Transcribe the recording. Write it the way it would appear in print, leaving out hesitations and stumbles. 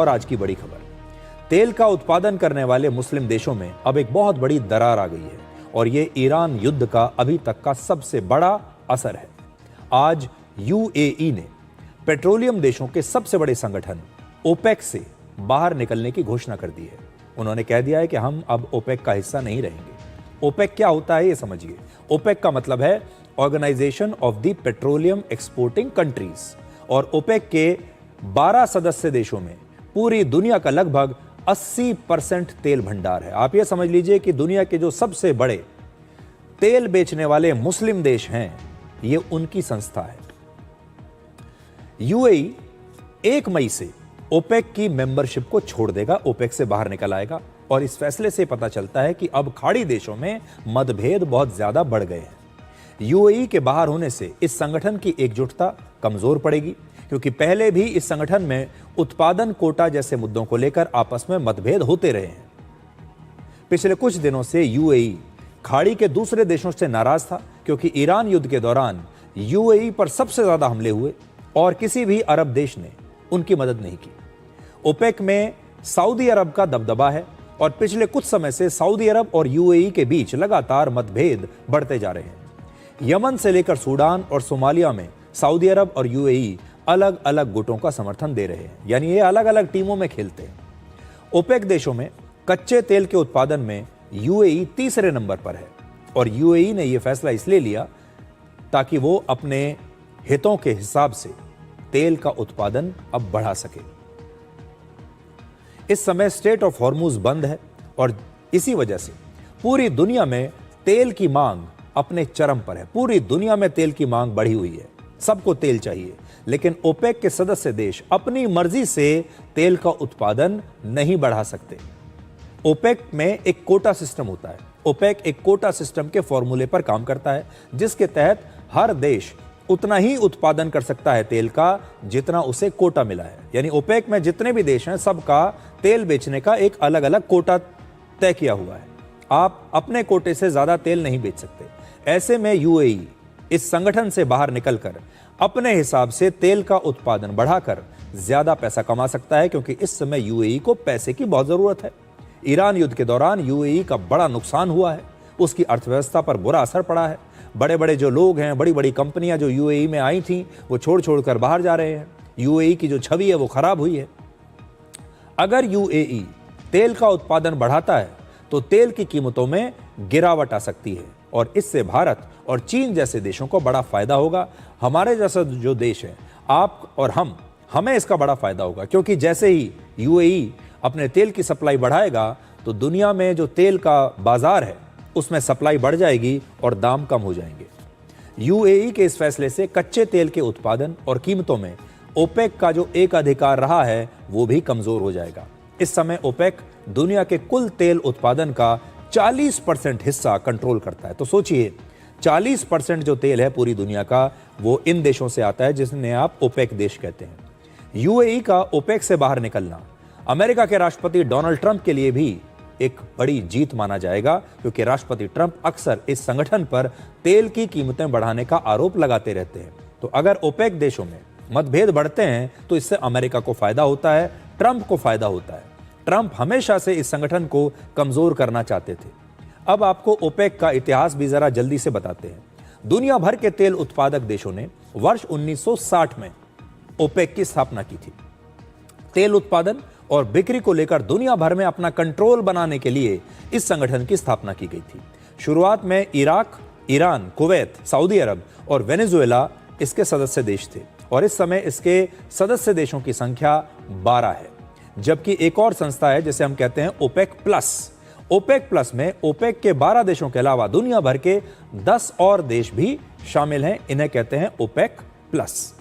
और आज की बड़ी खबर, तेल का उत्पादन करने वाले मुस्लिम देशों में अब एक बहुत बड़ी दरार आ गई है और ये ईरान युद्ध का अभी तक का सबसे बड़ा असर है। आज यूएई ने पेट्रोलियम देशों के सबसे बड़े संगठन ओपेक से बाहर निकलने की घोषणा कर दी है। उन्होंने कह दिया है कि हम अब ओपेक का हिस्सा नहीं रहेंगे। ओपेक क्या होता है ये समझिए। ओपेक का मतलब है organization of the petroleum exporting countries और ओपेक के 12 सदस्य देशों में पूरी दुनिया का लगभग 80% तेल भंडार है। आप ये समझ लीजिए कि दुनिया के जो सबसे बड़े तेल बेचने वाले मुस्लिम देश हैं, ये उनकी संस्था है। यूएई 1 मई से ओपेक की मेंबरशिप को छोड़ देगा, ओपेक से बाहर निकल आएगा और इस फैसले से पता चलता है कि अब खाड़ी देशों में मतभेद बहुत ज्यादा बढ़ गए हैं। यूएई के बाहर होने से इस संगठन की एकजुटता कमजोर पड़ेगी, क्योंकि पहले भी इस संगठन में उत्पादन कोटा जैसे मुद्दों को लेकर आपस में मतभेद होते रहे हैं। पिछले कुछ दिनों से यूएई खाड़ी के दूसरे देशों से नाराज था, क्योंकि ईरान युद्ध के दौरान यूएई पर सबसे ज्यादा हमले हुए और किसी भी अरब देश ने उनकी मदद नहीं की। ओपेक में सऊदी अरब का दबदबा है और पिछले कुछ समय से सऊदी अरब और यूएई के बीच लगातार मतभेद बढ़ते जा रहे हैं। यमन से लेकर सूडान और सोमालिया में सऊदी अरब और यूएई अलग अलग गुटों का समर्थन दे रहे हैं, यानी ये अलग अलग टीमों में खेलते हैं। ओपेक देशों में कच्चे तेल के उत्पादन में यूएई तीसरे नंबर पर है और यूएई ने यह फैसला इसलिए लिया ताकि वो अपने हितों के हिसाब से तेल का उत्पादन अब बढ़ा सके। इस समय स्ट्रेट ऑफ हॉर्मुज बंद है और इसी वजह से पूरी दुनिया में तेल की मांग अपने चरम पर है। पूरी दुनिया में तेल की मांग बढ़ी हुई है, सबको तेल चाहिए, लेकिन ओपेक के सदस्य देश अपनी मर्जी से तेल का उत्पादन नहीं बढ़ा सकते। ओपेक में एक कोटा सिस्टम होता है। ओपेक एक कोटा सिस्टम के फॉर्मूले पर काम करता है, जिसके तहत हर देश उतना ही उत्पादन कर सकता है तेल का जितना उसे कोटा मिला है। यानी ओपेक में जितने भी देश हैं, सबका तेल बेचने का एक अलग अलग कोटा तय किया हुआ है। आप अपने कोटे से ज्यादा तेल नहीं बेच सकते। ऐसे में यूएई इस संगठन से बाहर निकलकर अपने हिसाब से तेल का उत्पादन बढ़ाकर ज्यादा पैसा कमा सकता है, क्योंकि इस समय यूएई को पैसे की बहुत जरूरत है। ईरान युद्ध के दौरान यूएई का बड़ा नुकसान हुआ है, उसकी अर्थव्यवस्था पर बुरा असर पड़ा है। बड़े बड़े जो लोग हैं, बड़ी बड़ी कंपनियां जो यूएई में आई थी, वो छोड़ छोड़कर बाहर जा रहे हैं। यूएई की जो छवि है वो खराब हुई है। अगर यूएई तेल का उत्पादन बढ़ाता है तो तेल की कीमतों में गिरावट आ सकती है और इससे भारत और चीन जैसे देशों को बड़ा फायदा होगा। हमारे जैसा जो देश है, आप और हमें इसका बड़ा फायदा होगा, क्योंकि जैसे ही यूएई अपने तेल की सप्लाई बढ़ाएगा तो दुनिया में जो तेल का बाजार है उसमें सप्लाई बढ़ जाएगी और दाम कम हो जाएंगे। यूएई के इस फैसले से कच्चे तेल के उत्पादन और कीमतों में ओपेक का जो एक अधिकार रहा है वो भी कमजोर हो जाएगा। इस समय ओपेक दुनिया के कुल तेल उत्पादन का 40% हिस्सा कंट्रोल करता है। तो सोचिए, 40% जो तेल है पूरी दुनिया का, वो इन देशों से आता है जिन्हें आप ओपेक देश कहते हैं। यूएई का ओपेक से बाहर निकलना अमेरिका के राष्ट्रपति डोनाल्ड ट्रंप के लिए भी एक बड़ी जीत माना जाएगा, क्योंकि राष्ट्रपति ट्रंप अक्सर इस संगठन पर तेल की कीमतें बढ़ाने का आरोप लगाते रहते हैं। तो अगर ओपेक देशों में मतभेद बढ़ते हैं तो इससे अमेरिका को फायदा होता है, ट्रंप को फायदा होता है। ट्रंप हमेशा से इस संगठन को कमजोर करना चाहते थे। अब आपको ओपेक का इतिहास भी जरा जल्दी से बताते हैं। दुनिया भर के तेल उत्पादक देशों ने वर्ष 1960 में ओपेक की स्थापना की थी। तेल उत्पादन और बिक्री को लेकर दुनिया भर में अपना कंट्रोल बनाने के लिए इस संगठन की स्थापना की गई थी। शुरुआत में इराक, ईरान, कुवैत, सऊदी अरब और वेनेजुएला इसके सदस्य देश थे और इस समय इसके सदस्य देशों की संख्या 12 है। जबकि एक और संस्था है जिसे हम कहते हैं ओपेक प्लस। ओपेक प्लस में ओपेक के 12 देशों के अलावा दुनिया भर के 10 और देश भी शामिल हैं। इन्हें कहते हैं ओपेक प्लस।